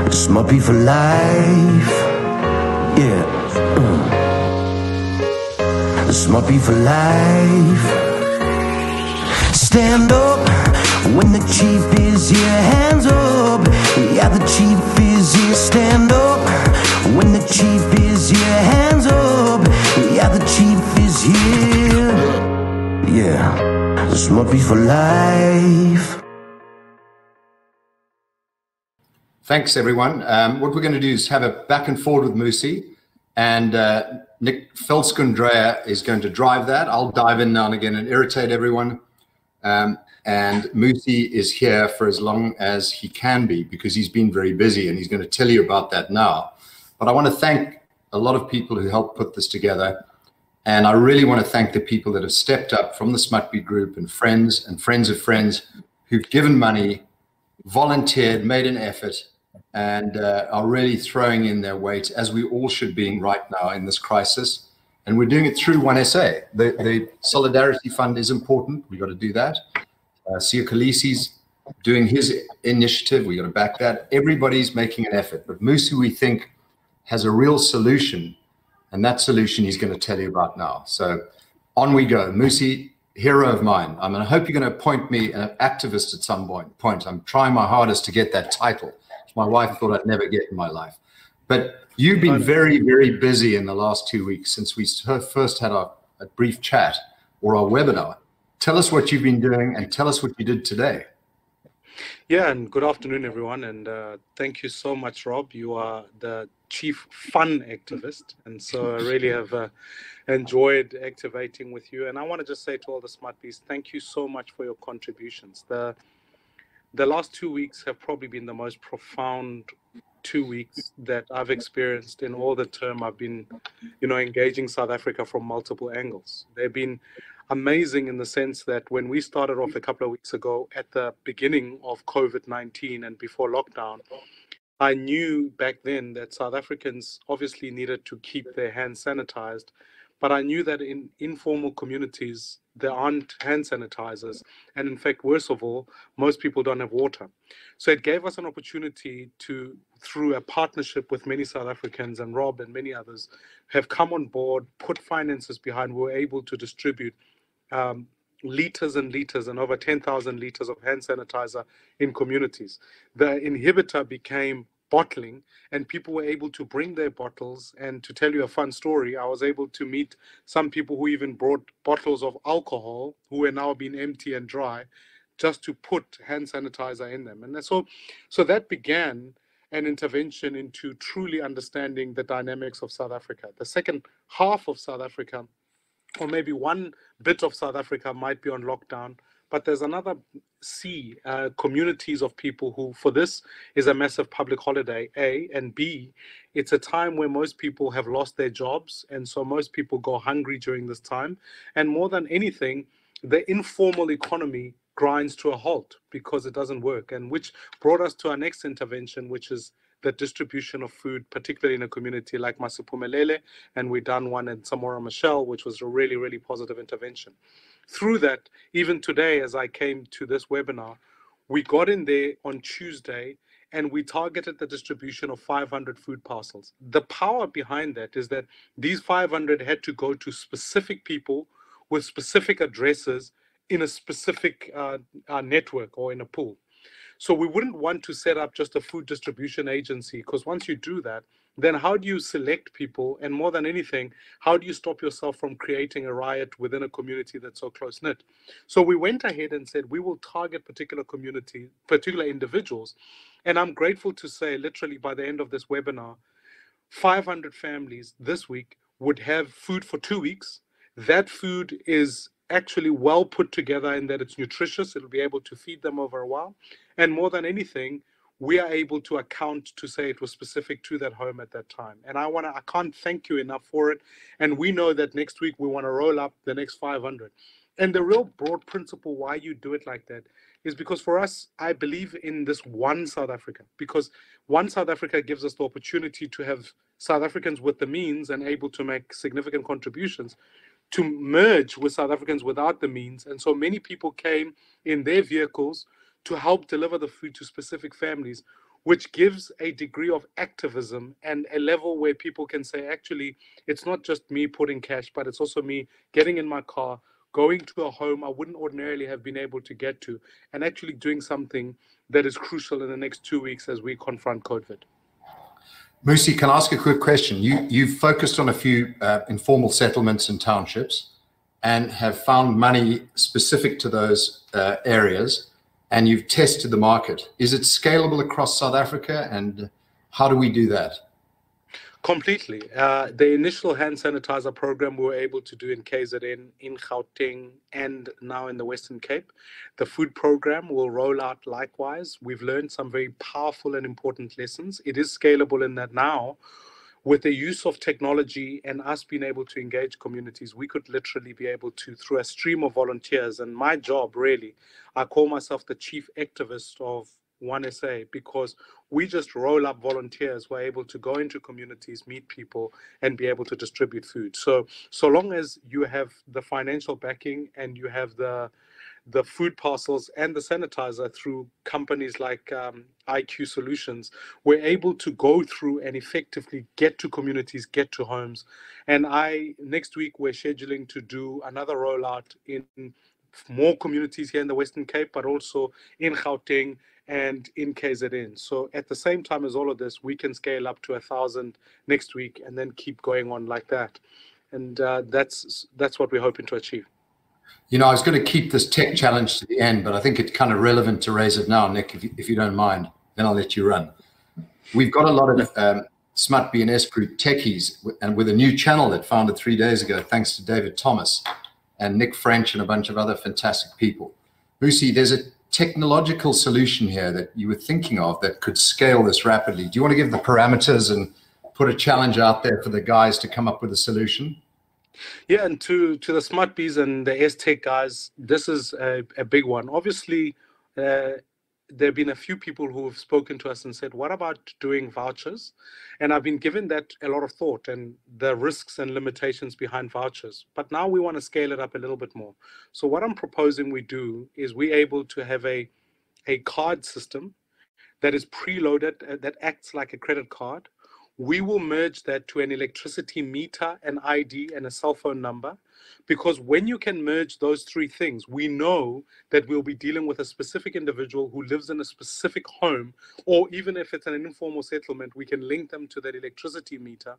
This might be for life. Yeah. This might be for life. Stand up when the chief is here. Hands up. Yeah, the chief is here. Stand up when the chief is here. Hands up. Yeah, the chief is here. Yeah. This might be for life. Thanks, everyone. What we're going to do is have a back and forward with Mmusi, and Nick Felskun Dreyer is going to drive that. I'll dive in now and again and irritate everyone. And Mmusi is here for as long as he can be, because he's been very busy, and he's going to tell you about that now. But I want to thank a lot of people who helped put this together. And I really want to thank the people that have stepped up from the Smutby group and friends of friends who've given money, volunteered, made an effort, and are really throwing in their weight, as we all should be right now in this crisis. And we're doing it through 1SA. The Solidarity Fund is important. We've got to do that. Sia Khaleesi's doing his initiative. We've got to back that. Everybody's making an effort. But Mmusi, we think, has a real solution, and that solution he's going to tell you about now. So on we go. Mmusi, hero of mine. I hope you're going to appoint me an activist at some point. I'm trying my hardest to get that title, which my wife thought I'd never get in my life. But you've been very, very busy in the last 2 weeks since we first had a brief chat or our webinar. Tell us what you've been doing, and tell us what you did today. Yeah, and good afternoon, everyone. And thank you so much, Rob. You are the chief fun activist. And so I really have enjoyed activating with you. And I want to just say to all the Smutbies, thank you so much for your contributions. The last 2 weeks have probably been the most profound 2 weeks that I've experienced in all the term I've been, engaging South Africa from multiple angles. They've been amazing in the sense that when we started off a couple of weeks ago at the beginning of COVID-19 and before lockdown, I knew back then that South Africans obviously needed to keep their hands sanitized, but I knew that in informal communities, there aren't hand sanitizers. And in fact, worse of all, most people don't have water. So it gave us an opportunity to, through a partnership with many South Africans, and Rob and many others have come on board, put finances behind, we were able to distribute liters and liters and over 10,000 liters of hand sanitizer in communities. The inhibitor became bottling, and people were able to bring their bottles. And to tell you a fun story, I was able to meet some people who even brought bottles of alcohol who are now being empty and dry, just to put hand sanitizer in them. And so that began an intervention into truly understanding the dynamics of South Africa. The second half of South Africa, or maybe one bit of South Africa, might be on lockdown, but there's another communities of people who, for this, is a massive public holiday, A, and B, it's a time where most people have lost their jobs, and so most people go hungry during this time. And more than anything, the informal economy grinds to a halt because it doesn't work, and which brought us to our next intervention, which is the distribution of food, particularly in a community like Masiphumelele, and we done one in Samora Machel, which was a really, really positive intervention. Through that, even today, as I came to this webinar, we got in there on Tuesday and we targeted the distribution of 500 food parcels. The power behind that is that these 500 had to go to specific people with specific addresses in a specific network or in a pool. So we wouldn't want to set up just a food distribution agency, because once you do that, then how do you select people? And more than anything, how do you stop yourself from creating a riot within a community that's so close-knit? So we went ahead and said, we will target particular community, particular individuals. And I'm grateful to say, literally by the end of this webinar, 500 families this week would have food for 2 weeks. That food is actually well put together in that it's nutritious. It'll be able to feed them over a while. And more than anything, we are able to account to say it was specific to that home at that time. And I can't thank you enough for it. And we know that next week we want to roll up the next 500. And the real broad principle why you do it like that is because for us, I believe in this one South Africa, because one South Africa gives us the opportunity to have South Africans with the means and able to make significant contributions to merge with South Africans without the means. And so many people came in their vehicles to help deliver the food to specific families which gives a degree of activism and a level where people can say, actually, it's not just me putting cash, but it's also me getting in my car, going to a home I wouldn't ordinarily have been able to get to, and actually doing something that is crucial in the next 2 weeks as we confront COVID. Mmusi, can I ask a quick question? You've focused on a few informal settlements and townships and have found money specific to those areas, and you've tested the market. Is it scalable across South Africa, and how do we do that? Completely. The initial hand sanitizer program we were able to do in KZN, in Gauteng, and now in the Western Cape. The food program will roll out likewise. We've learned some very powerful and important lessons. It is scalable in that now, with the use of technology and us being able to engage communities, we could literally be able to, through a stream of volunteers, and my job really, I call myself the chief activist of 1SA, because we just roll up volunteers. We're able to go into communities, meet people, and be able to distribute food. So long as you have the financial backing and you have the food parcels and the sanitizer through companies like IQ Solutions, we're able to go through and effectively get to communities, get to homes. And next week, we're scheduling to do another rollout in more communities here in the Western Cape, but also in Gauteng and in KZN. So at the same time as all of this, we can scale up to 1,000 next week and then keep going on like that. And that's what we're hoping to achieve. You know, I was going to keep this tech challenge to the end, but I think it's kind of relevant to raise it now, Nick, if you don't mind, then I'll let you run. We've got a lot of Smart BNS Group techies, and with a new channel that founded 3 days ago, thanks to David Thomas and Nick French and a bunch of other fantastic people. Mmusi, there's a technological solution here that you were thinking of that could scale this rapidly. Do you want to give the parameters and put a challenge out there for the guys to come up with a solution? Yeah, and to the Smart Bees and the S-Tech guys, this is a big one. Obviously, there have been a few people who have spoken to us and said, what about doing vouchers? And I've been given that a lot of thought and the risks and limitations behind vouchers. But now we want to scale it up a little bit more. So what I'm proposing we do is we're able to have a card system that is preloaded, that acts like a credit card. We will merge that to an electricity meter, an ID, and a cell phone number. Because when you can merge those three things, we know that we'll be dealing with a specific individual who lives in a specific home, or even if it's an informal settlement, we can link them to that electricity meter.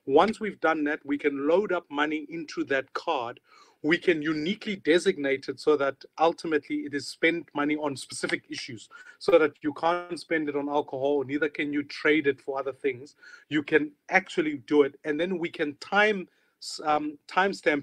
Once we've done that, we can load up money into that card. We can uniquely designate it so that ultimately it is spent money on specific issues, so that you can't spend it on alcohol, neither can you trade it for other things. You can actually do it, and then we can timestamp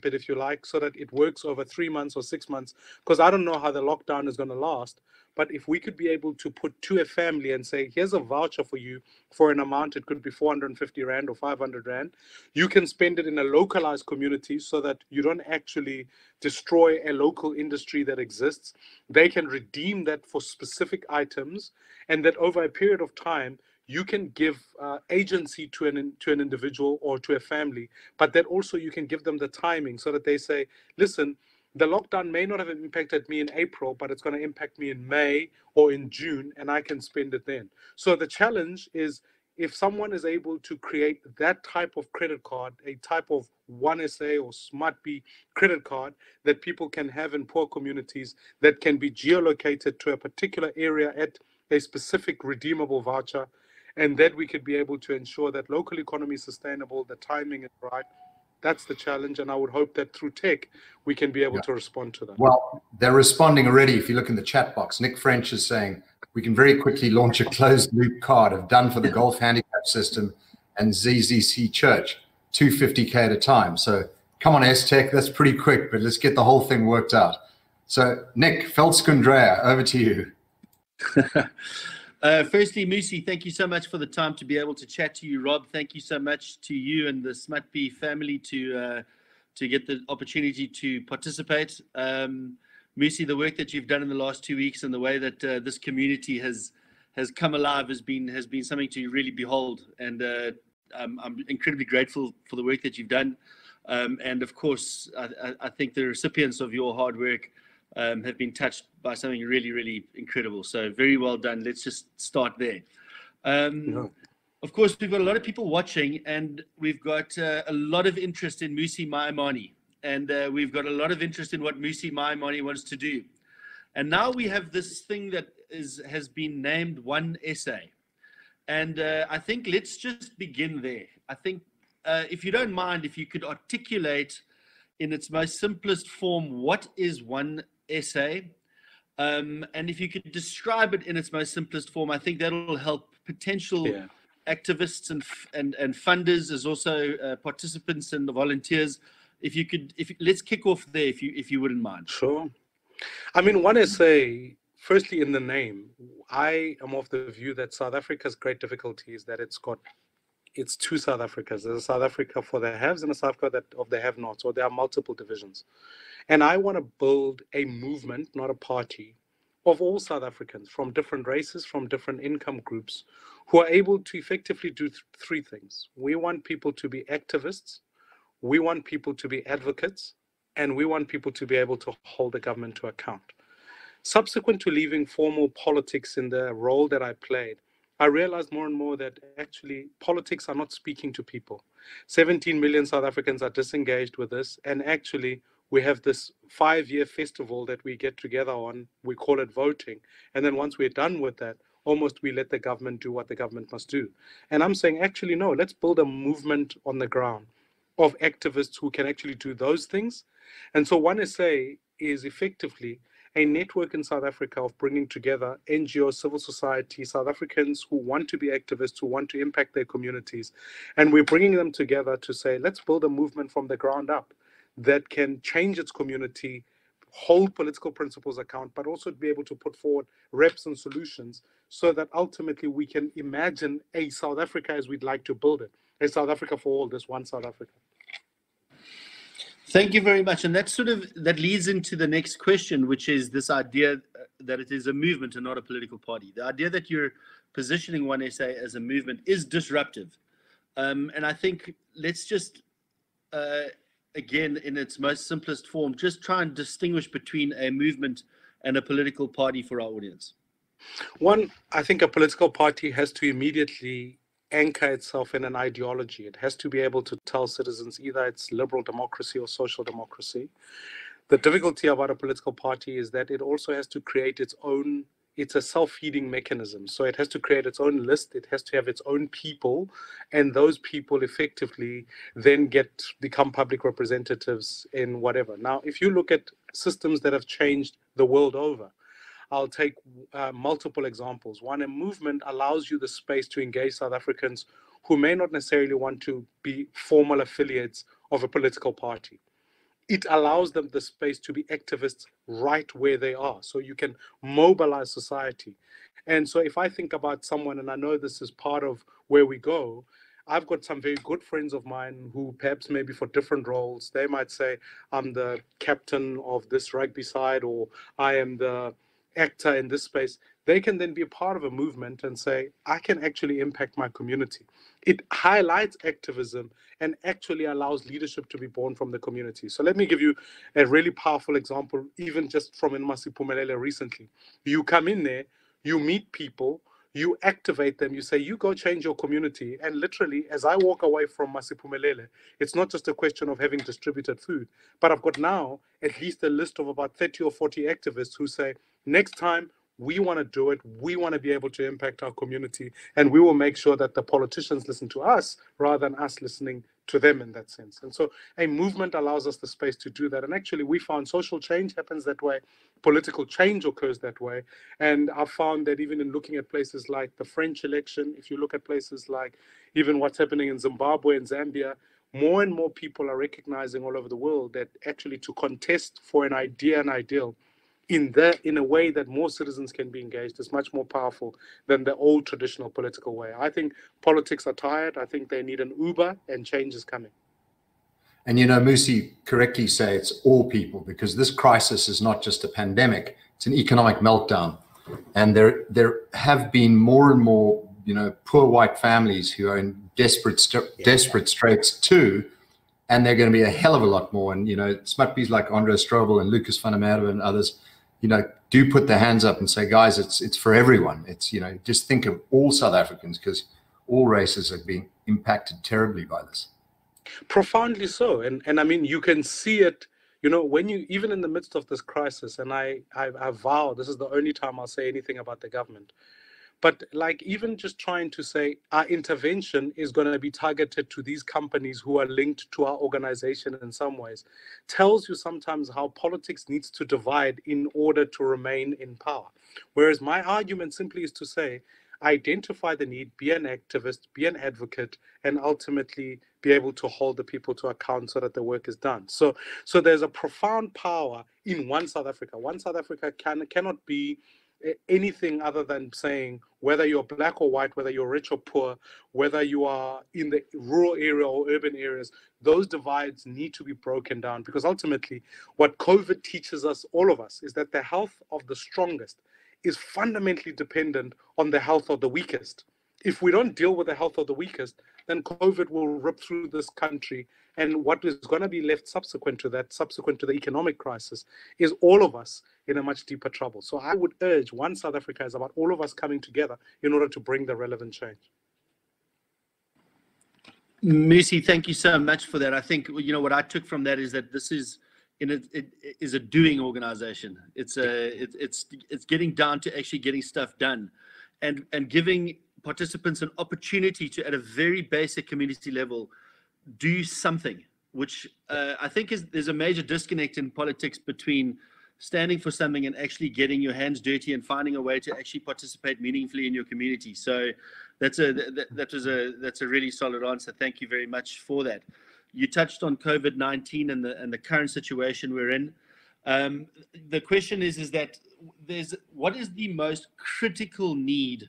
it, if you like, so that it works over 3 months or 6 months, because I don't know how the lockdown is going to last. But if we could be able to put to a family and say, here's a voucher for you for an amount, it could be 450 Rand or 500 Rand. You can spend it in a localized community so that you don't actually destroy a local industry that exists. They can redeem that for specific items, and that over a period of time, you can give agency to an individual or to a family, but that also you can give them the timing so that they say, listen, the lockdown may not have impacted me in April, but it's going to impact me in May or in June, and I can spend it then. So the challenge is, if someone is able to create that type of credit card, a type of 1SA or Smart B credit card that people can have in poor communities, that can be geolocated to a particular area at a specific redeemable voucher, and that we could be able to ensure that local economy is sustainable, the timing is right. That's the challenge, and I would hope that through tech, we can be able to respond to that. Well, they're responding already. If you look in the chat box, Nick French is saying, we can very quickly launch a closed loop card, have done for the golf handicap system and ZZC Church, 250K at a time. So come on, S-Tech, that's pretty quick, but let's get the whole thing worked out. So Nick, Dreyer, over to you. Firstly, Mmusi, thank you so much for the time to be able to chat to you. Rob, thank you so much to you and the Smart B family to get the opportunity to participate. Mmusi, the work that you've done in the last 2 weeks and the way that this community has come alive has been something to really behold. And I'm incredibly grateful for the work that you've done. And of course, I think the recipients of your hard work have been touched by something really, really incredible. So very well done. Let's just start there. No. Of course, we've got a lot of people watching, and we've got a lot of interest in Mmusi Maimane, and we've got a lot of interest in what Mmusi Maimane wants to do. And now we have this thing that has been named One SA. And I think let's just begin there. I think if you don't mind, if you could articulate in its most simplest form, what is One SA? And if you could describe it in its most simplest form, I think that'll help potential activists and funders, as also participants and the volunteers. If you could, let's kick off there, if you wouldn't mind. Sure. I mean, One SA, firstly, in the name, I am of the view that South Africa's great difficulty is that it's two South Africas. There's a South Africa for the haves and a South Africa of the have-nots, or there are multiple divisions. And I want to build a movement, not a party, of all South Africans from different races, from different income groups, who are able to effectively do three things. We want people to be activists, we want people to be advocates, and we want people to be able to hold the government to account. Subsequent to leaving formal politics in the role that I played, I realized more and more that actually politics are not speaking to people. 17 million South Africans are disengaged with this, and actually we have this 5-year festival that we get together on, we call it voting, and then once we're done with that, almost we let the government do what the government must do. And I'm saying, actually, no, let's build a movement on the ground of activists who can actually do those things. And so One SA is effectively a network in South Africa of bringing together NGOs, civil society, South Africans who want to be activists, who want to impact their communities. And we're bringing them together to say, let's build a movement from the ground up that can change its community, hold political principles account, but also be able to put forward reps and solutions so that ultimately we can imagine a South Africa as we'd like to build it, a South Africa for all, this one South Africa. Thank you very much. And that leads into the next question, which is this idea that it is a movement and not a political party. The idea that you're positioning One SA as a movement is disruptive. And I think let's just, again, in its most simplest form, just try and distinguish between a movement and a political party for our audience. One, I think a political party has to immediately anchor itself in an ideology. It has to be able to tell citizens either it's liberal democracy or social democracy. The difficulty about a political party is that it also has to create its own, it's a self-feeding mechanism. So it has to create its own list, it has to have its own people, and those people effectively then become public representatives in whatever. Now, if you look at systems that have changed the world over, I'll take multiple examples. One, a movement allows you the space to engage South Africans who may not necessarily want to be formal affiliates of a political party. It allows them the space to be activists right where they are, so you can mobilize society. And so if I think about someone, and I know this is part of where we go, I've got some very good friends of mine who perhaps maybe for different roles, they might say, I'm the captain of this rugby side, or I am the actor in this space. They can then be a part of a movement and say, I can actually impact my community. It highlights activism and actually allows leadership to be born from the community. So let me give you a really powerful example, even just from Mmusi recently. You come in there, you meet people, you activate them, you say, you go change your community. And literally, as I walk away from Mmusi, it's not just a question of having distributed food, but I've got now at least a list of about 30 or 40 activists who say, next time, we want to do it. We want to be able to impact our community, and we will make sure that the politicians listen to us rather than us listening to them in that sense. And so a movement allows us the space to do that. And actually, we found social change happens that way. Political change occurs that way. And I've found that even in looking at places like the French election, if you look at places like even what's happening in Zimbabwe and Zambia, more and more people are recognizing all over the world that actually to contest for an idea and ideal in a way that more citizens can be engaged is much more powerful than the old traditional political way. I think politics are tired. I think they need an Uber, and change is coming. And you know, Mmusi correctly say it's all people, because this crisis is not just a pandemic, it's an economic meltdown. And there have been more and more, you know, poor white families who are in desperate straits too. And they're going to be a hell of a lot more. And, you know, Smutpies like Andre Strobel and Lucas van der Merwe and others do put their hands up and say, guys, it's for everyone. It's, just think of all South Africans, because all races are being impacted terribly by this. Profoundly so. And I mean, you can see it, when you, even in the midst of this crisis, and I vow this is the only time I'll say anything about the government. But like, even just trying to say our intervention is going to be targeted to these companies who are linked to our organization in some ways, tells you sometimes how politics needs to divide in order to remain in power. Whereas my argument simply is to say, identify the need, be an activist, be an advocate, and ultimately be able to hold the people to account so that the work is done. So there's a profound power in one South Africa. One South Africa cannot be anything other than saying, whether you're black or white, whether you're rich or poor, whether you are in the rural area or urban areas, those divides need to be broken down, because ultimately what COVID teaches us, all of us, is that the health of the strongest is fundamentally dependent on the health of the weakest. If we don't deal with the health of the weakest, then COVID will rip through this country. And what is going to be left subsequent to that, subsequent to the economic crisis, is all of us in a much deeper trouble. So I would urge, One South Africa is about all of us coming together in order to bring the relevant change. Mmusi, thank you so much for that. I think, what I took from that is that this is it is a doing organization. It's getting down to actually getting stuff done, and giving participants an opportunity to, at a very basic community level, do something, which I think there's a major disconnect in politics between standing for something and actually getting your hands dirty and finding a way to actually participate meaningfully in your community. So that's a really solid answer. Thank you very much for that. You touched on COVID-19 and the current situation we're in. The question is that what is the most critical need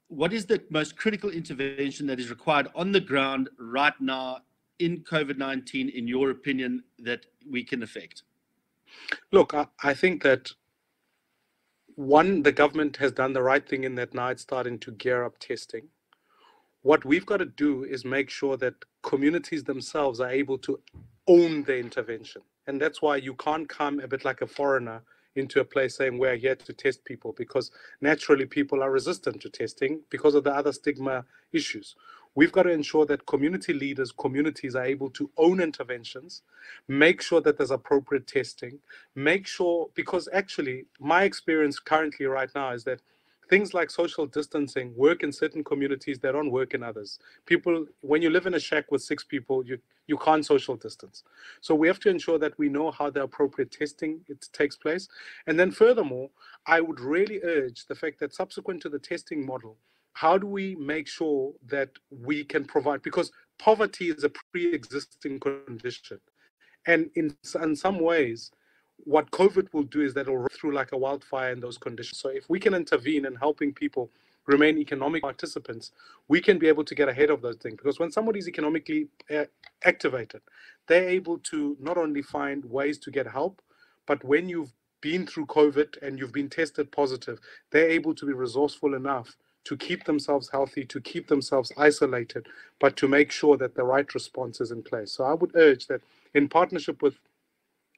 what is the most critical intervention that is required on the ground right now in COVID-19, in your opinion, that we can affect? Look, I think that, one, the government has done the right thing in that now it's starting to gear up testing. What we've got to do is make sure that communities themselves are able to own the intervention. And that's why you can't come a bit like a foreigner into a place saying we're here to test people, because naturally people are resistant to testing because of the other stigma issues. We've got to ensure that community leaders, communities are able to own interventions, make sure that there's appropriate testing, make sure, because actually my experience currently right now is that things like social distancing work in certain communities, they don't work in others. People, when you live in a shack with 6 people, you can't social distance. So we have to ensure that we know how the appropriate testing takes place. And then furthermore, I would really urge the fact that subsequent to the testing model, how do we make sure that we can provide, because poverty is a pre-existing condition. And in some ways, what COVID will do is that it'll rip through like a wildfire in those conditions. So if we can intervene in helping people remain economic participants, we can be able to get ahead of those things. Because when somebody's economically activated, they're able to not only find ways to get help, but when you've been through COVID and you've been tested positive, they're able to be resourceful enough to keep themselves healthy, to keep themselves isolated, but to make sure that the right response is in place. So I would urge that in partnership with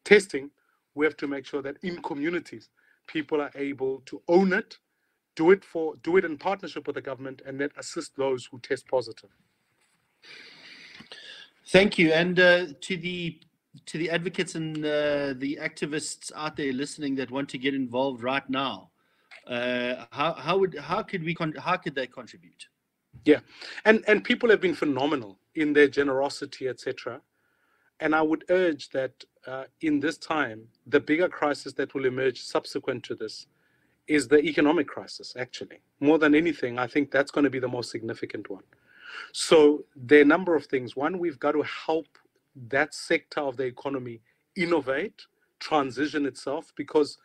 testing, we have to make sure that in communities, people are able to own it, do it in partnership with the government, and then assist those who test positive. Thank you. And to the advocates and the activists out there listening that want to get involved right now, how could they contribute? Yeah, and people have been phenomenal in their generosity, etc. And I would urge that in this time, the bigger crisis that will emerge subsequent to this is the economic crisis, actually. More than anything, I think that's going to be the most significant one. So there are a number of things. One, we've got to help that sector of the economy innovate, transition itself, because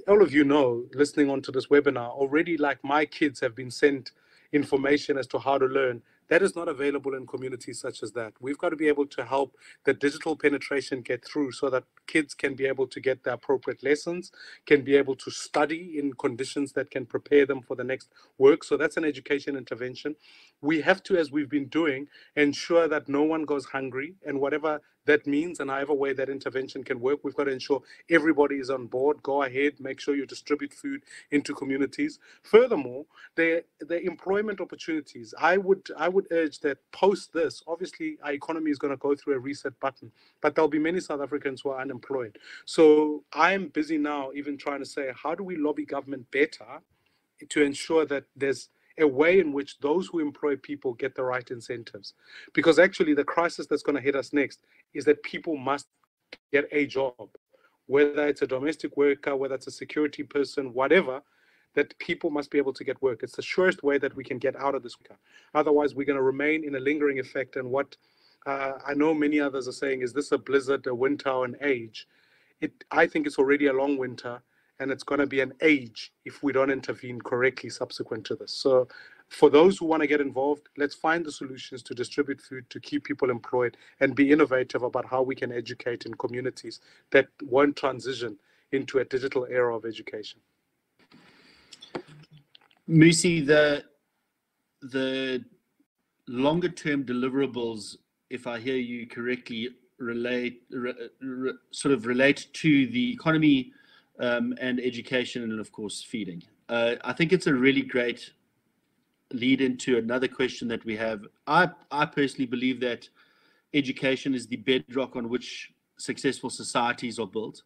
all of you know, listening onto this webinar, already like my kids have been sent information as to how to learn. That is not available in communities such as that. We've got to be able to help the digital penetration get through so that kids can be able to get the appropriate lessons, can be able to study in conditions that can prepare them for the next work. So that's an education intervention. We have to, as we've been doing, ensure that no one goes hungry, and whatever that means and however way that intervention can work, we've got to ensure everybody is on board. Go ahead, make sure you distribute food into communities. Furthermore, the employment opportunities. I would urge that post this, obviously our economy is going to go through a reset button, but there'll be many South Africans who are unemployed. So I am busy now even trying to say, how do we lobby government better to ensure that there's a way in which those who employ people get the right incentives? Because actually the crisis that's going to hit us next is that people must get a job, whether it's a domestic worker, whether it's a security person, whatever, that people must be able to get work. It's the surest way that we can get out of this. Otherwise, we're going to remain in a lingering effect. And what I know many others are saying, is this a blizzard, a winter, or an age? I think it's already a long winter, and it's going to be an age if we don't intervene correctly subsequent to this. So for those who want to get involved, let's find the solutions to distribute food, to keep people employed, and be innovative about how we can educate in communities that won't transition into a digital era of education. Mmusi, the longer term deliverables, if I hear you correctly, relate to the economy and education, and of course feeding. I think it's a really great lead into another question that we have. I personally believe that education is the bedrock on which successful societies are built.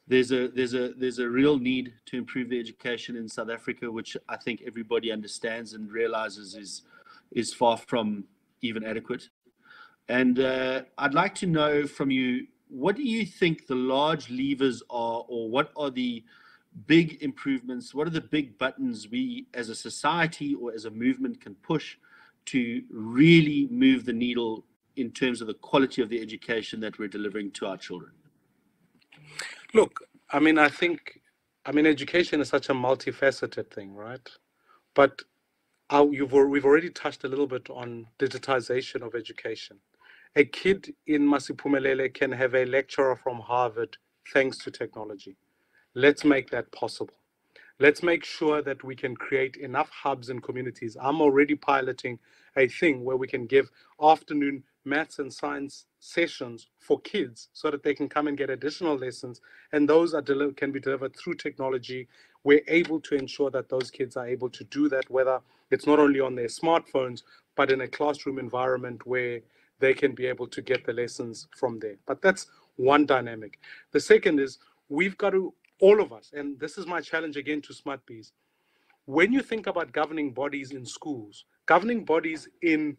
There's a real need to improve the education in South Africa, which I think everybody understands and realizes is far from even adequate. And I'd like to know from you, what do you think the large levers are, or what are the big improvements? What are the big buttons we as a society or as a movement can push to really move the needle in terms of the quality of the education that we're delivering to our children? Look, I mean, education is such a multifaceted thing, right? But we've already touched a little bit on digitization of education. A kid in Masiphumelele can have a lecturer from Harvard thanks to technology. Let's make that possible. Let's make sure that we can create enough hubs in communities. I'm already piloting a thing where we can give afternoon maths and science sessions for kids so that they can come and get additional lessons, and those can be delivered through technology. We're able to ensure that those kids are able to do that, whether it's not only on their smartphones, but in a classroom environment where they can be able to get the lessons from there. But that's one dynamic. The second is, we've got to, all of us, and this is my challenge again to Smart Bees, when you think about governing bodies in schools, governing bodies in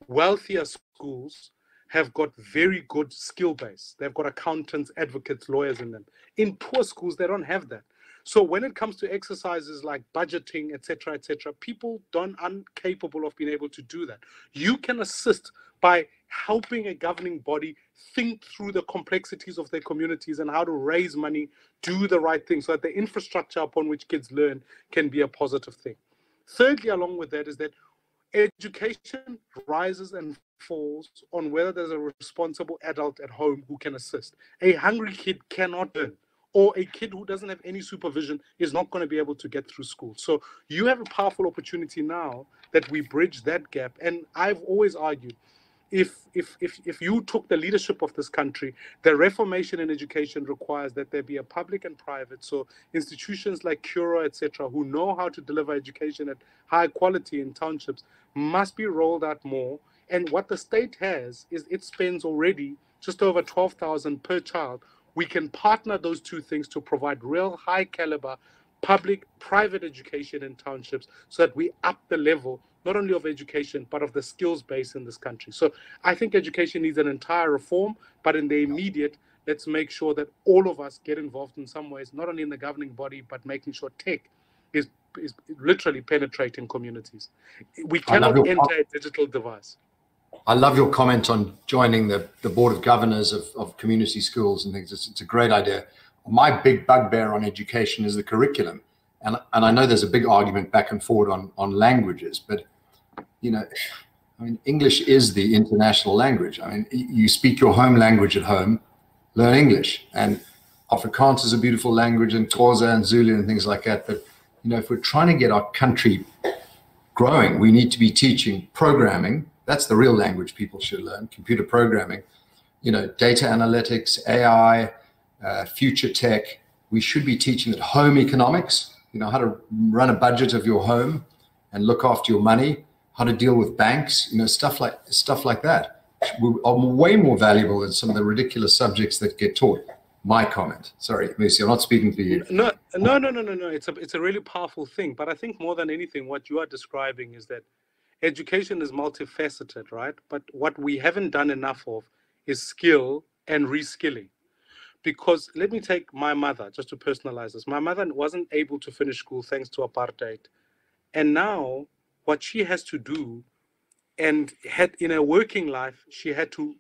wealthier schools have got very good skill base. They've got accountants, advocates, lawyers in them. In poor schools, they don't have that. So when it comes to exercises like budgeting, etc., people aren't capable of being able to do that. You can assist by helping a governing body think through the complexities of their communities and how to raise money, do the right thing, so that the infrastructure upon which kids learn can be a positive thing. Thirdly, along with that, is that education rises and falls on whether there's a responsible adult at home who can assist. A hungry kid cannot learn, or a kid who doesn't have any supervision is not going to be able to get through school. So you have a powerful opportunity now that we bridge that gap. And I've always argued, if you took the leadership of this country, the reformation in education requires that there be a public and private, so institutions like Cura, etc., who know how to deliver education at high quality in townships, must be rolled out more. And what the state has is it spends already just over 12,000 per child. We can partner those two things to provide real high caliber public, private education in townships, so that we up the level, not only of education, but of the skills base in this country. So I think education needs an entire reform, but in the immediate, let's make sure that all of us get involved in some ways, not only in the governing body, but making sure tech is literally penetrating communities. We cannot enter a digital device. I love your comment on joining the board of governors of community schools and things. It's a great idea. My big bugbear on education is the curriculum. And I know there's a big argument back and forward on languages, but, English is the international language. You speak your home language at home, learn English. And Afrikaans is a beautiful language, and Xhosa and Zulu and things like that. But, if we're trying to get our country growing, we need to be teaching programming. That's the real language people should learn, computer programming. data analytics, AI, future tech. We should be teaching at home economics, how to run a budget of your home and look after your money, how to deal with banks, stuff like that are way more valuable than some of the ridiculous subjects that get taught. My comment. Sorry, Mmusi, I'm not speaking for you. No. It's a really powerful thing. But I think more than anything, what you are describing is that education is multifaceted, right? But what we haven't done enough of is skill and reskilling. Because let me take my mother, just to personalize this. My mother wasn't able to finish school thanks to apartheid. And now what she has to do, and had in her working life, she had to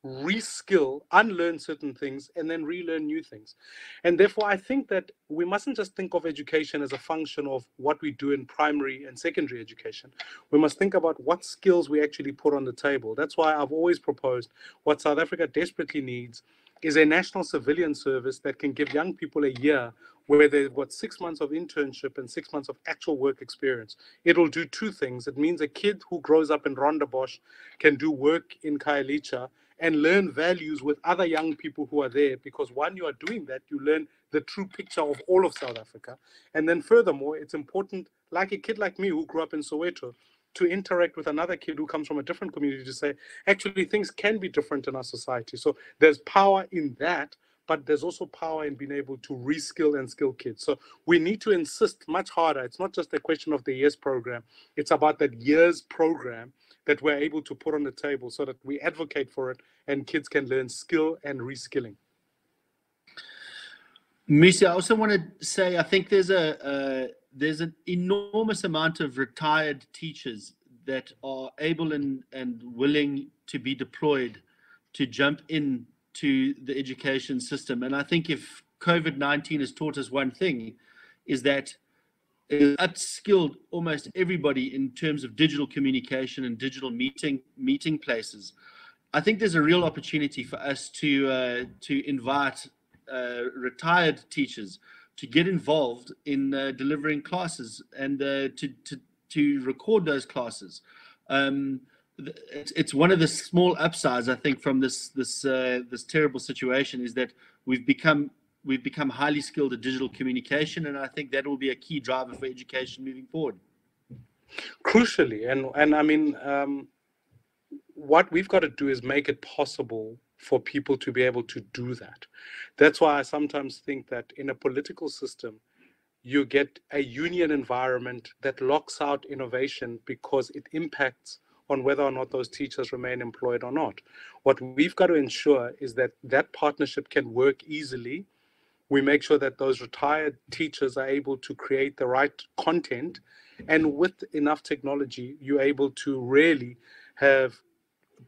reskill, unlearn certain things, and then relearn new things. And therefore, I think that we mustn't just think of education as a function of what we do in primary and secondary education. We must think about what skills we actually put on the table. That's why I've always proposed what South Africa desperately needs is a national civilian service that can give young people a year where they've got 6 months of internship and 6 months of actual work experience. It'll do two things. It means a kid who grows up in Rondebosch can do work in Khayelitsha and learn values with other young people who are there, because when you are doing that, you learn the true picture of all of South Africa. And then furthermore, it's important, like a kid like me who grew up in Soweto, to interact with another kid who comes from a different community to say, actually, things can be different in our society. So there's power in that, but there's also power in being able to reskill and skill kids. So we need to insist much harder. It's not just a question of the years program. It's about that years program that we're able to put on the table so that we advocate for it and kids can learn skill and reskilling. Mmusi, I also want to say, I think there's an enormous amount of retired teachers that are able and willing to be deployed to jump in to the education system. And I think if COVID-19 has taught us one thing, is that it upskilled almost everybody in terms of digital communication and digital meeting places. I think there's a real opportunity for us to invite retired teachers to get involved in delivering classes and to record those classes. It's one of the small upsides, I think, from this terrible situation, is that we've become highly skilled at digital communication, and I think that will be a key driver for education moving forward. Crucially, and I mean, what we've got to do is make it possible for people to be able to do that. That's why I sometimes think that in a political system, you get a union environment that locks out innovation because it impacts on whether or not those teachers remain employed or not. What we've got to ensure is that that partnership can work easily. We make sure that those retired teachers are able to create the right content, and with enough technology, you're able to really have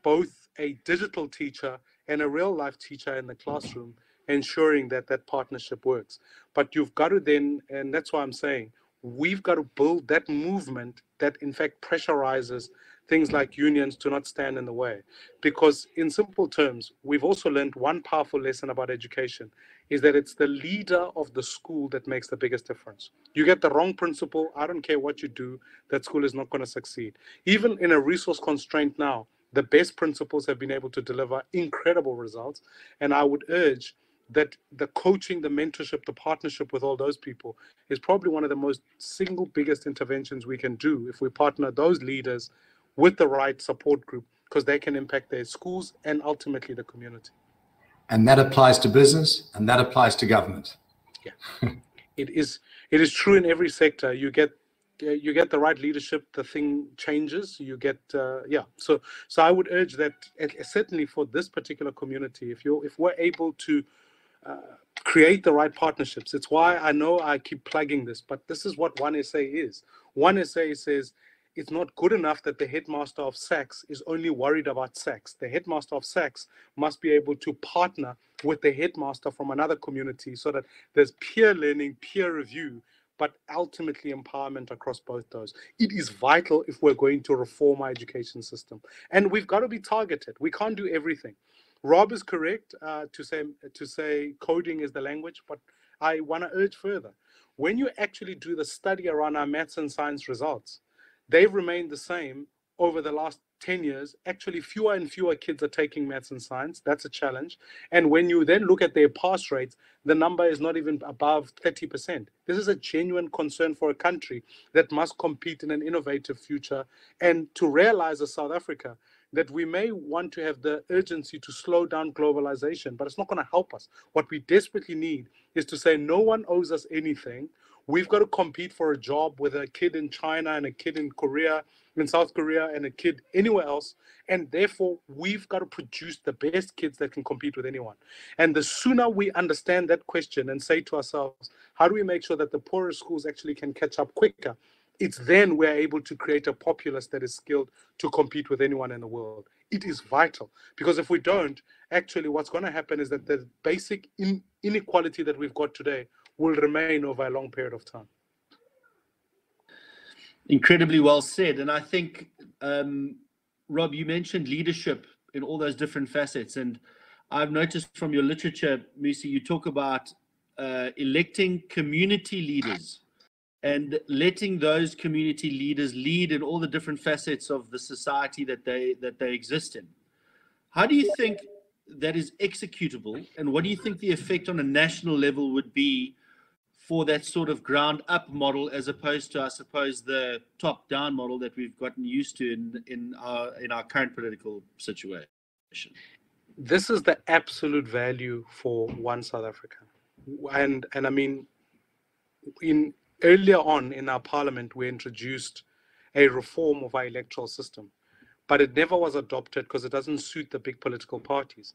both a digital teacher and a real life teacher in the classroom, ensuring that that partnership works. But you've got to then, and that's why I'm saying, we've got to build that movement that in fact pressurizes things like unions to not stand in the way. Because in simple terms, we've also learned one powerful lesson about education, is that it's the leader of the school that makes the biggest difference. You get the wrong principal, I don't care what you do, that school is not going to succeed. Even in a resource constraint now, the best principals have been able to deliver incredible results. And I would urge that the coaching, the mentorship, the partnership with all those people is probably one of the most single biggest interventions we can do if we partner those leaders with the right support group, because they can impact their schools and ultimately the community. And that applies to business, and that applies to government. Yeah, it is true in every sector. You get the right leadership, the thing changes. You get So I would urge that certainly for this particular community, if we're able to create the right partnerships. It's why I know I keep plugging this, but this is what 1SA is. 1SA says it's not good enough that the headmaster of SACS is only worried about SACS. The headmaster of SACS must be able to partner with the headmaster from another community so that there's peer learning, peer review, but ultimately empowerment across both those. It is vital if we're going to reform our education system. And we've got to be targeted. We can't do everything. Rob is correct to say coding is the language, but I want to urge further. When you actually do the study around our maths and science results, they've remained the same over the last 10 years, actually fewer and fewer kids are taking maths and science. That's a challenge. And when you then look at their pass rates, the number is not even above 30%. This is a genuine concern for a country that must compete in an innovative future. And to realize as South Africa that we may want to have the urgency to slow down globalization, but it's not going to help us. What we desperately need is to say no one owes us anything. We've got to compete for a job with a kid in China and a kid in Korea, in South Korea, and a kid anywhere else. And therefore, we've got to produce the best kids that can compete with anyone. And the sooner we understand that question and say to ourselves, how do we make sure that the poorer schools actually can catch up quicker? It's then we're able to create a populace that is skilled to compete with anyone in the world. It is vital, because if we don't, actually what's going to happen is that the basic inequality that we've got today will remain over a long period of time. Incredibly well said. And I think, Rob, you mentioned leadership in all those different facets. And I've noticed from your literature, Mmusi, you talk about electing community leaders and letting those community leaders lead in all the different facets of the society that they exist in. How do you think that is executable, and what do you think the effect on a national level would be for that sort of ground up model, as opposed to, I suppose, the top down model that we've gotten used to in our current political situation? This is the absolute value for One South Africa. And I mean, earlier on in our parliament, we introduced a reform of our electoral system, but it never was adopted because it doesn't suit the big political parties.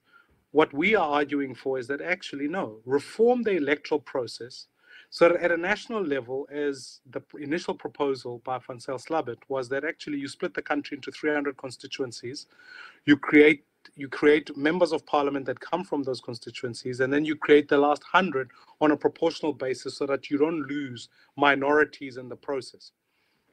What we are arguing for is that actually, no, reform the electoral process so that at a national level, as the initial proposal by Van Zyl was that actually you split the country into 300 constituencies, you create members of parliament that come from those constituencies, and then you create the last 100 on a proportional basis so that you don't lose minorities in the process.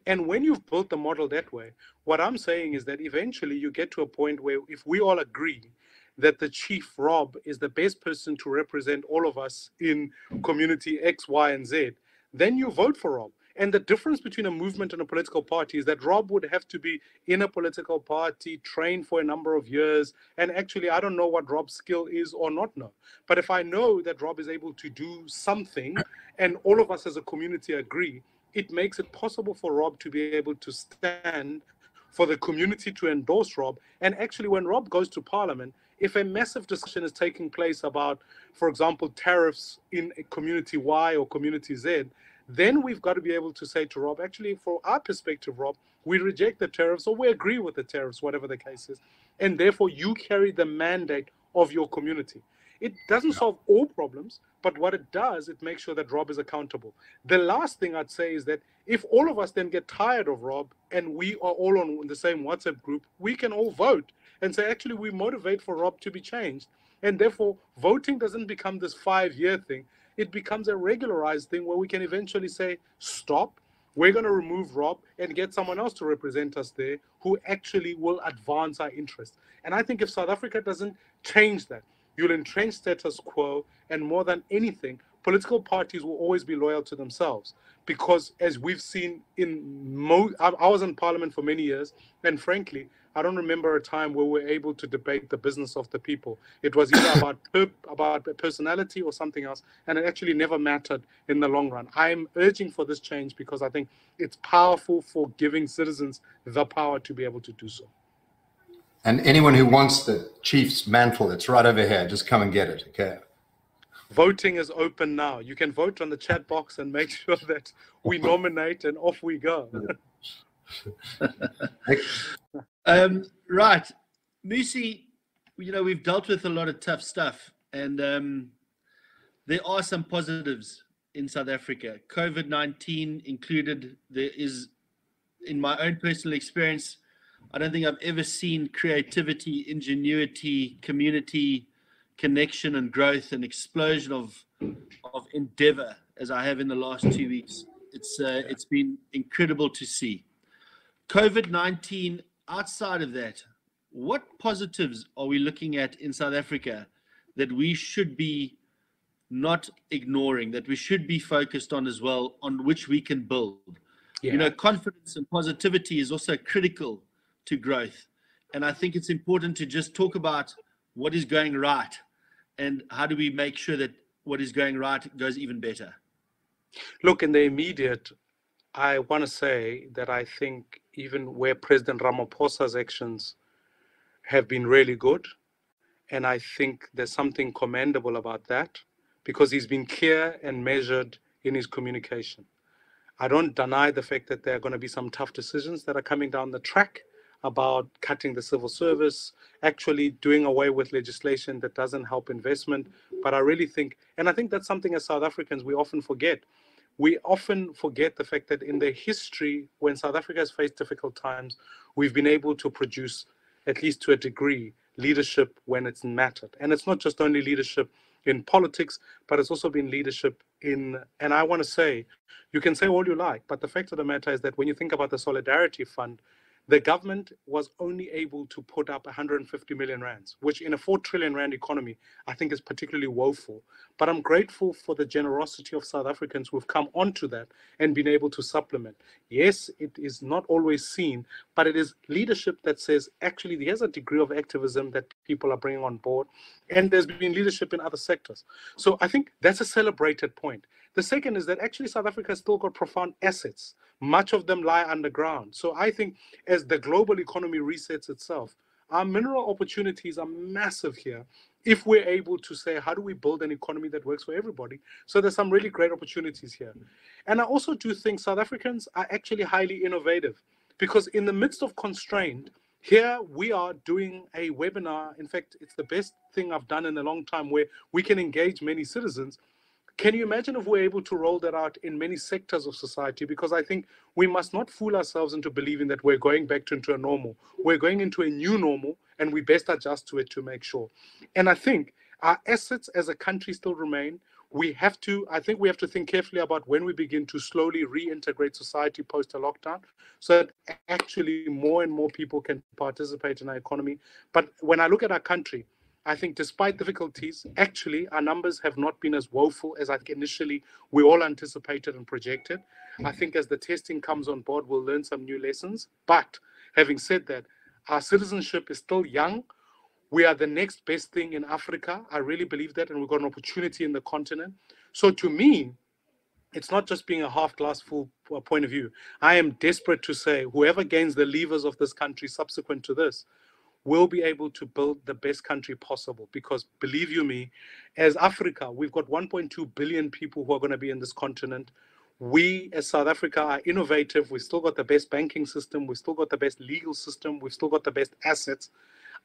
And when you've built the model that way, what I'm saying is that eventually you get to a point where if we all agree that the chief Rob is the best person to represent all of us in community X, Y, and Z, then you vote for Rob. And the difference between a movement and a political party is that Rob would have to be in a political party, trained for a number of years. And actually, I don't know what Rob's skill is or not know. But if I know that Rob is able to do something and all of us as a community agree, it makes it possible for Rob to be able to stand for the community to endorse Rob. And actually, when Rob goes to Parliament, if a massive discussion is taking place about, for example, tariffs in community Y or community Z, then we've got to be able to say to Rob, actually, for our perspective, Rob, we reject the tariffs or we agree with the tariffs, whatever the case is. And therefore, you carry the mandate of your community. It doesn't solve all problems, but what it does, it makes sure that Rob is accountable. The last thing I'd say is that if all of us then get tired of Rob and we are all on the same WhatsApp group, we can all vote and say, actually, we motivate for Rob to be changed. And therefore, voting doesn't become this 5-year thing. It becomes a regularized thing where we can eventually say, stop, we're going to remove Rob and get someone else to represent us there who actually will advance our interests. And I think if South Africa doesn't change that, you'll entrench status quo, and more than anything, political parties will always be loyal to themselves. Because as we've seen I was in Parliament for many years, and frankly, I don't remember a time where we were able to debate the business of the people. It was either about personality or something else, and it actually never mattered in the long run. I'm urging for this change because I think it's powerful for giving citizens the power to be able to do so. And anyone who wants the chief's mantle, it's right over here. Just come and get it, okay? Voting is open now. You can vote on the chat box and make sure that we nominate, and off we go. Right. Mmusi, we've dealt with a lot of tough stuff, and there are some positives in South Africa. COVID-19 included. There is, in my own personal experience, I don't think I've ever seen creativity, ingenuity, community connection and growth and explosion of endeavor as I have in the last 2 weeks. It's been incredible to see. COVID-19, outside of that, what positives are we looking at in South Africa that we should be not ignoring, that we should be focused on as well, on which we can build? Yeah. Confidence and positivity is also critical to growth. And I think it's important to just talk about what is going right and how do we make sure that what is going right goes even better. Look, in the immediate, I want to say that I think even where President Ramaphosa's actions have been really good, and I think there's something commendable about that, because he's been clear and measured in his communication. I don't deny the fact that there are going to be some tough decisions that are coming down the track about cutting the civil service, actually doing away with legislation that doesn't help investment. But I really think, and I think that's something as South Africans we often forget. We often forget the fact that in the history, when South Africa has faced difficult times, we've been able to produce, at least to a degree, leadership when it's mattered. And it's not just only leadership in politics, but it's also been leadership in, and I want to say, you can say all you like, but the fact of the matter is that when you think about the Solidarity Fund, the government was only able to put up 150 million rands, which in a 4 trillion rand economy, I think is particularly woeful. But I'm grateful for the generosity of South Africans who've come onto that and been able to supplement. Yes, it is not always seen, but it is leadership that says, actually, there's a degree of activism that people are bringing on board. And there's been leadership in other sectors. So I think that's a celebrated point. The second is that actually South Africa has still got profound assets. Much of them lie underground. So I think as the global economy resets itself, our mineral opportunities are massive here. If we're able to say, how do we build an economy that works for everybody? So there's some really great opportunities here. And I also do think South Africans are actually highly innovative, because in the midst of constraint, here we are doing a webinar. In fact, it's the best thing I've done in a long time, where we can engage many citizens. Can you imagine if we're able to roll that out in many sectors of society? Because I think we must not fool ourselves into believing that we're going back into a normal. We're going into a new normal, and we best adjust to it to make sure. And I think our assets as a country still remain. I think we have to think carefully about when we begin to slowly reintegrate society post a lockdown, so that actually more and more people can participate in our economy. But when I look at our country, I think despite difficulties, actually, our numbers have not been as woeful as I think initially we all anticipated and projected. I think as the testing comes on board, we'll learn some new lessons. But having said that, our citizenship is still young. We are the next best thing in Africa. I really believe that, and we've got an opportunity in the continent. So to me, it's not just being a half glass full point of view. I am desperate to say whoever gains the levers of this country subsequent to this will be able to build the best country possible. Because believe you me, as Africa, we've got 1.2 billion people who are going to be in this continent. We as South Africa are innovative. We've still got the best banking system. We've still got the best legal system. We've still got the best assets.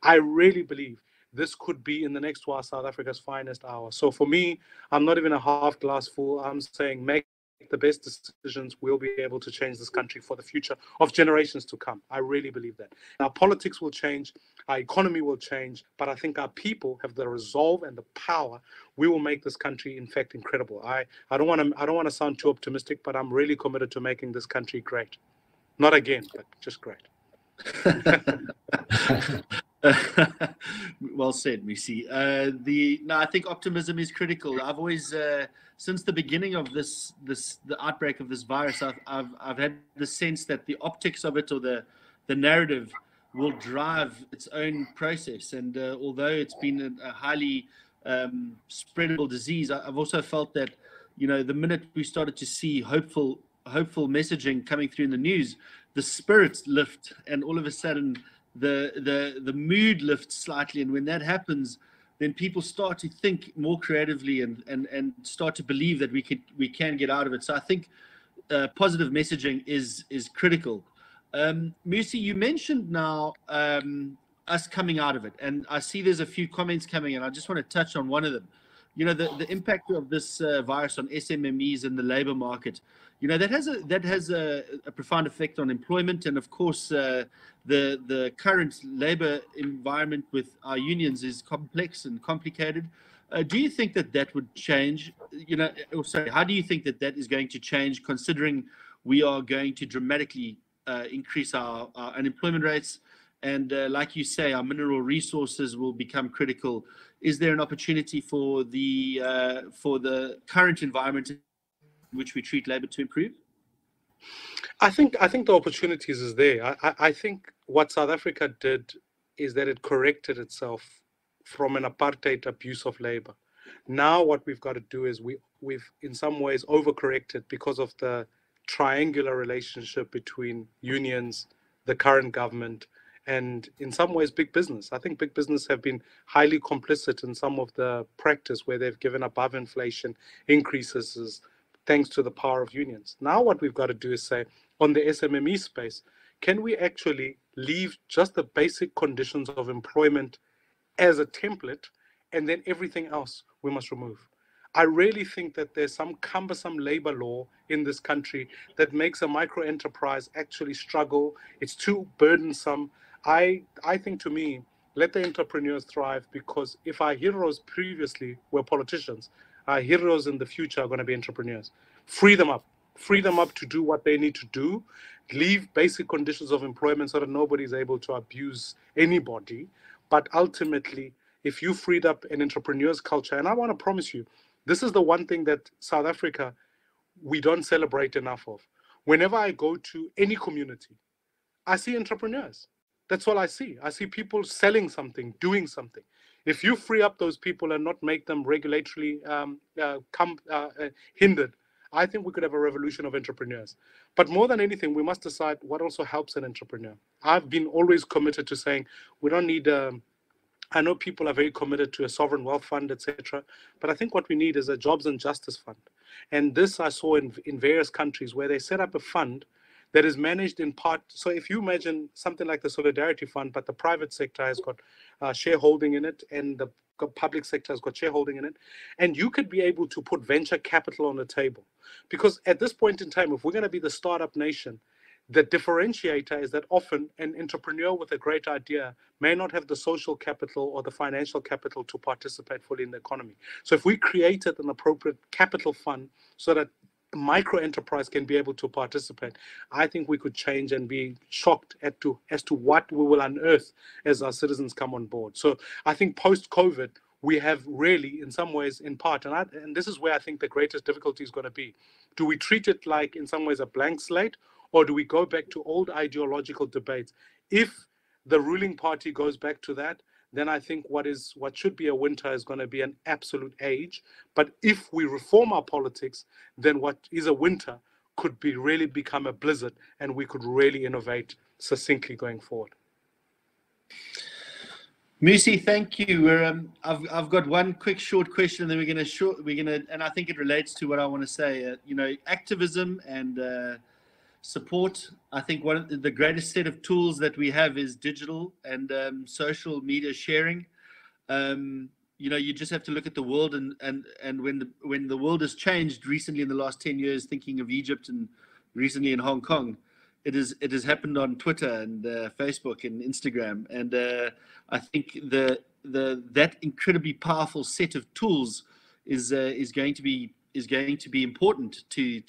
I really believe this could be in the next while South Africa's finest hour. So for me, I'm not even a half glass full. I'm saying make the best decisions. We'll be able to change this country for the future of generations to come. I really believe that. Our politics will change, our economy will change, but I think our people have the resolve and the power. We will make this country, in fact, incredible. I don't want to sound too optimistic, but I'm really committed to making this country great. Not again, but just great. Well said, Mmusi. I think optimism is critical. I've always, since the beginning of the outbreak of this virus, I've had the sense that the optics of it, or the narrative, will drive its own process. And although it's been a highly spreadable disease, I've also felt that, the minute we started to see hopeful messaging coming through in the news, the spirits lift, and all of a sudden the mood lifts slightly. And when that happens, then people start to think more creatively and start to believe that we can get out of it. So I think positive messaging is critical. Mmusi, you mentioned now us coming out of it, and I see there's a few comments coming in. I just want to touch on one of them. The impact of this virus on SMMEs and the labor market, that has a profound effect on employment. And of course, the current labor environment with our unions is complex and complicated. Do you think that would change? How do you think that is going to change, considering we are going to dramatically increase our unemployment rates? And like you say, our mineral resources will become critical. Is there an opportunity for the current environment in which we treat labor to improve? I think the opportunities is there. I think what South Africa did is that it corrected itself from an apartheid abuse of labor. Now what we've got to do is we've in some ways overcorrected because of the triangular relationship between unions, the current government, and in some ways big business. I think big business have been highly complicit in some of the practice where they've given above inflation increases thanks to the power of unions. Now what we've got to do is say, on the SMME space, can we actually leave just the basic conditions of employment as a template, and then everything else we must remove? I really think that there's some cumbersome labor law in this country that makes a micro enterprise actually struggle. It's too burdensome. I think, to me, let the entrepreneurs thrive, because if our heroes previously were politicians, our heroes in the future are going to be entrepreneurs. Free them up to do what they need to do, leave basic conditions of employment so that nobody's able to abuse anybody. But ultimately, if you freed up an entrepreneur's culture, and I want to promise you, this is the one thing that South Africa, we don't celebrate enough of. Whenever I go to any community, I see entrepreneurs. That's all I see. I see people selling something, doing something. If you free up those people and not make them regulatorily hindered, I think we could have a revolution of entrepreneurs. But more than anything, we must decide what also helps an entrepreneur. I've been always committed to saying we don't need I know people are very committed to a sovereign wealth fund, etc. But I think what we need is a jobs and justice fund. And this I saw in various countries where they set up a fund that is managed in part. So if you imagine something like the Solidarity Fund, but the private sector has got shareholding in it, and the public sector has got shareholding in it, and you could be able to put venture capital on the table. Because at this point in time, if we're going to be the startup nation, the differentiator is that often an entrepreneur with a great idea may not have the social capital or the financial capital to participate fully in the economy. So if we created an appropriate capital fund so that micro enterprise can be able to participate, I think we could change and be shocked as to what we will unearth as our citizens come on board. So I think post-COVID, we have really, in some ways, in part, and this is where I think the greatest difficulty is going to be. Do we treat it like, in some ways, a blank slate, or do we go back to old ideological debates? If the ruling party goes back to that, then I think what should be a winter is going to be an absolute age. But if we reform our politics, then what is a winter could be really become a blizzard, and we could really innovate succinctly going forward. Mmusi, thank you. I've got one quick short question, and then we're gonna, and I think it relates to what I want to say. Activism and support. I think one of the greatest set of tools that we have is digital and social media sharing. You just have to look at the world, and when the world has changed recently in the last 10 years, thinking of Egypt and recently in Hong Kong, it has happened on Twitter and Facebook and Instagram, and I think that incredibly powerful set of tools is going to be important to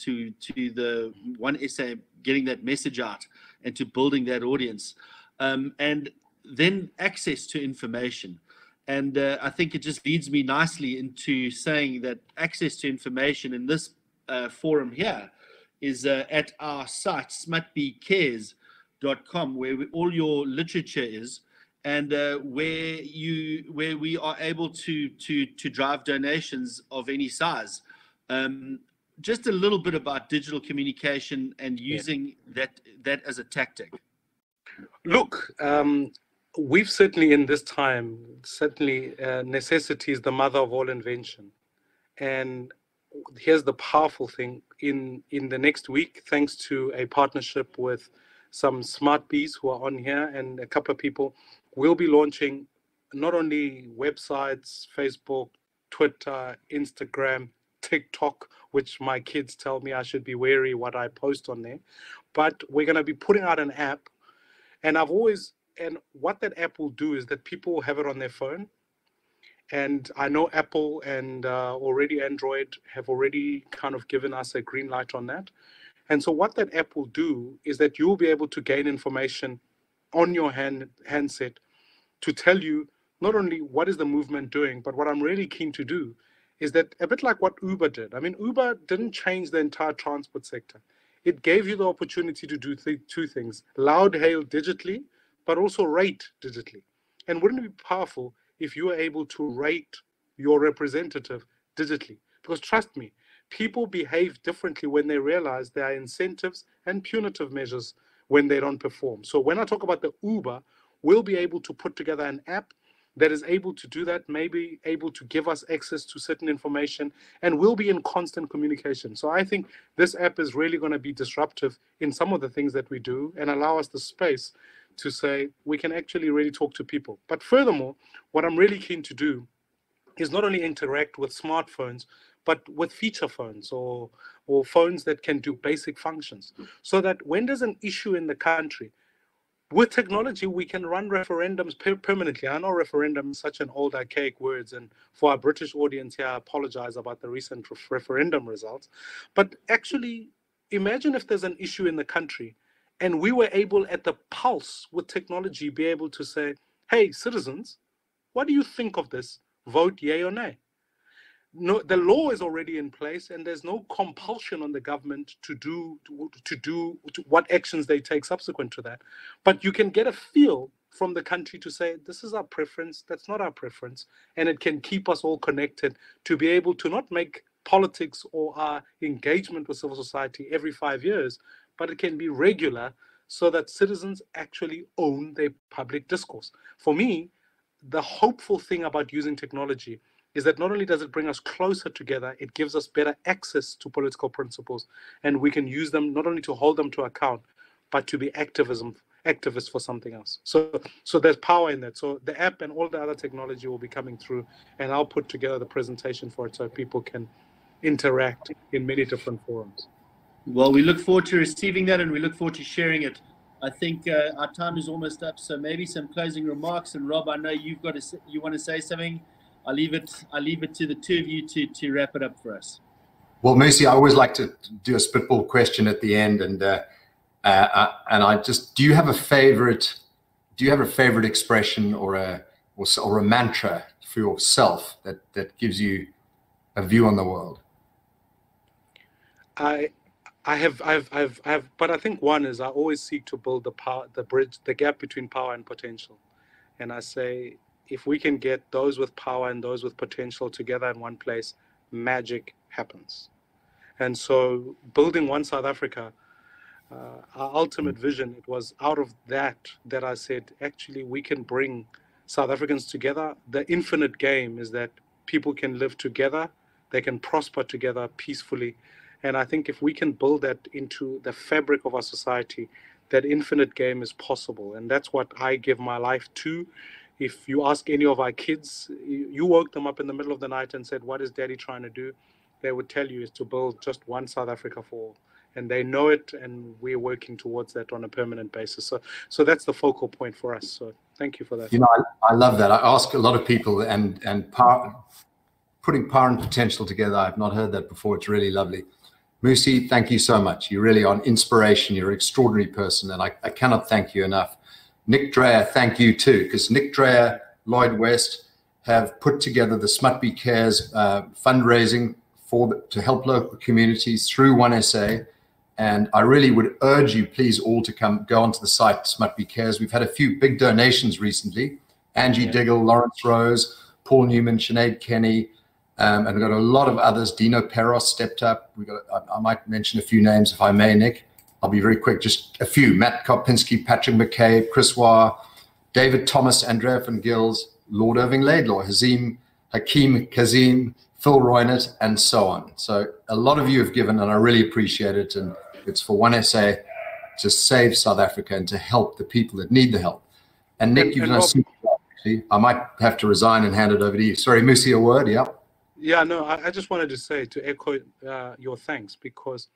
the one SA getting that message out and to building that audience, and then access to information. And I think it just leads me nicely into saying that access to information in this forum here is at our site, smutbcares.com, where all your literature is, and where we are able to drive donations of any size. Just a little bit about digital communication and using that as a tactic. Look, we've certainly in this time, necessity is the mother of all invention. And here's the powerful thing. In the next week, thanks to a partnership with some smart bees who are on here and a couple of people, we'll be launching not only websites, Facebook, Twitter, Instagram, TikTok, which my kids tell me I should be wary what I post on there, but we're going to be putting out an app. And what that app will do is that people will have it on their phone. And I know Apple and already Android have already kind of given us a green light on that. And so what that app will do is that you'll be able to gain information on your handset to tell you not only what is the movement doing, but what I'm really keen to do is that a bit like what Uber did. I mean, Uber didn't change the entire transport sector. It gave you the opportunity to do two things: loud hail digitally, but also rate digitally. And wouldn't it be powerful if you were able to rate your representative digitally? Because trust me, people behave differently when they realize there are incentives and punitive measures when they don't perform. So when I talk about the Uber, we'll be able to put together an app that is able to do that, maybe able to give us access to certain information, and we'll be in constant communication. So I think this app is really going to be disruptive in some of the things that we do and allow us the space to say we can actually really talk to people. But furthermore, what I'm really keen to do is not only interact with smartphones, but with feature phones or phones that can do basic functions, so that when there's an issue in the country, with technology, we can run referendums permanently. I know referendum is such an old, archaic word, and for our British audience here, I apologize about the recent referendum results. But actually, imagine if there's an issue in the country, and we were able, at the pulse with technology, be able to say, hey, citizens, what do you think of this? Vote yay or nay. No, the law is already in place, and there's no compulsion on the government to do what actions they take subsequent to that. But you can get a feel from the country to say, this is our preference, that's not our preference, and it can keep us all connected to be able to not make politics or our engagement with civil society every 5 years, but it can be regular so that citizens actually own their public discourse. For me, the hopeful thing about using technology is that not only does it bring us closer together, it gives us better access to political principles, and we can use them not only to hold them to account, but to be activists for something else. So there's power in that. So the app and all the other technology will be coming through, and I'll put together the presentation for it so people can interact in many different forums. Well, we look forward to receiving that, and we look forward to sharing it. I think our time is almost up, so maybe some closing remarks. And Rob, I know you want to say something. I'll leave it to the two of you to wrap it up for us. Well, Mmusi, I always like to do a spitball question at the end, and do you have a favorite expression or a mantra for yourself that gives you a view on the world? I have, but I think one is I always seek to build the gap between power and potential, and I say, if we can get those with power and those with potential together in one place, magic happens. And so building One South Africa, our ultimate vision, it was out of that I said, actually, we can bring South Africans together. The infinite game is that people can live together, they can prosper together peacefully. And I think if we can build that into the fabric of our society, that infinite game is possible. And that's what I give my life to. If you ask any of our kids, you woke them up in the middle of the night and said, what is daddy trying to do? They would tell you is to build just one South Africa for all. And they know it, and we're working towards that on a permanent basis. So that's the focal point for us. So thank you for that. You know, I love that. I ask a lot of people, and putting power and potential together, I've not heard that before. It's really lovely. Mmusi, thank you so much. You really are an inspiration. You're an extraordinary person, and I cannot thank you enough. Nick Dreyer, thank you too, because Nick Dreyer, Lloyd West have put together the Smutby Cares fundraising to help local communities through 1SA. And I really would urge you, please, all to go onto the site, Smutby Cares. We've had a few big donations recently. Angie Diggle, Lawrence Rose, Paul Newman, Sinead Kenny, and we've got a lot of others. Dino Peros stepped up. I might mention a few names if I may, Nick. I'll be very quick, just a few. Matt Kopinski, Patrick McCabe, Chris Waugh, David Thomas, Andrea van Gils, Lord Irving Laidlaw, Hakeem Kazim, Phil Roynett, and so on. So a lot of you have given, and I really appreciate it. And it's for 1SA to save South Africa and to help the people that need the help. And Nick, you've done a super job, actually. I might have to resign and hand it over to you. Sorry, Mmusi, a word, yeah? Yeah, no, I just wanted to say, to echo your thanks, because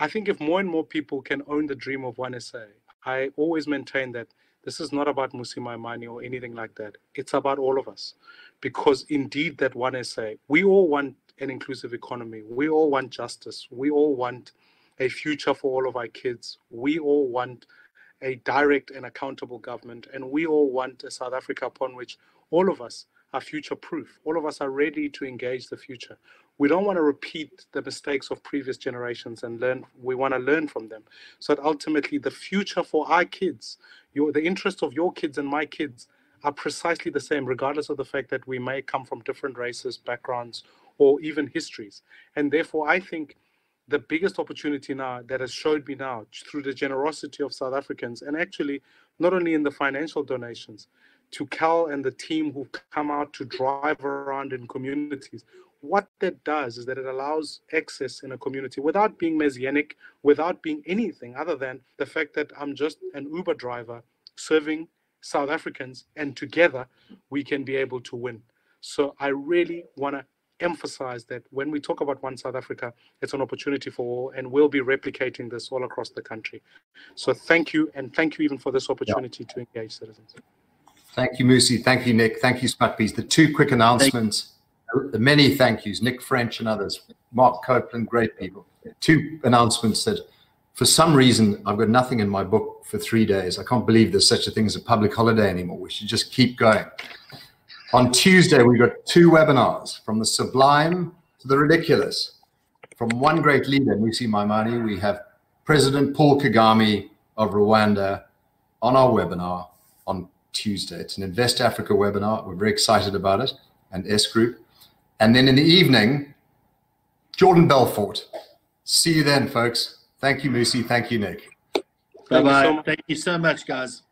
I think if more and more people can own the dream of 1SA, I always maintain that this is not about Mmusi Maimane or anything like that. It's about all of us. Because indeed that 1SA, we all want an inclusive economy. We all want justice. We all want a future for all of our kids. We all want a direct and accountable government. And we all want a South Africa upon which all of us are future-proof. All of us are ready to engage the future. We don't want to repeat the mistakes of previous generations and learn. We want to learn from them. So that ultimately the future for our kids, the interest of your kids and my kids are precisely the same, regardless of the fact that we may come from different races, backgrounds, or even histories. And therefore, I think the biggest opportunity now that has showed me now through the generosity of South Africans, and actually not only in the financial donations, to Cal and the team who've come out to drive around in communities, what that does is that it allows access in a community without being messianic, without being anything other than the fact that I'm just an Uber driver serving South Africans, and together we can be able to win. So I really want to emphasize that when we talk about One South Africa, it's an opportunity for all, and we'll be replicating this all across the country. So thank you, and thank you even for this opportunity to engage citizens. Thank you, Mmusi. Thank you, Nick. Thank you, Smutpies. The two quick announcements, the many thank yous, Nick French and others, Mark Copeland, great people. Two announcements that for some reason, I've got nothing in my book for 3 days. I can't believe there's such a thing as a public holiday anymore. We should just keep going. On Tuesday, we've got 2 webinars, from the sublime to the ridiculous. From one great leader, Mmusi Maimane, we have President Paul Kagame of Rwanda on our webinar on Tuesday. It's an Invest Africa webinar. We're very excited about it, and S Group. And then in the evening, Jordan Belfort. See you then, folks. Thank you, Mmusi. Thank you, Nick. Bye-bye. Thank you so much, guys.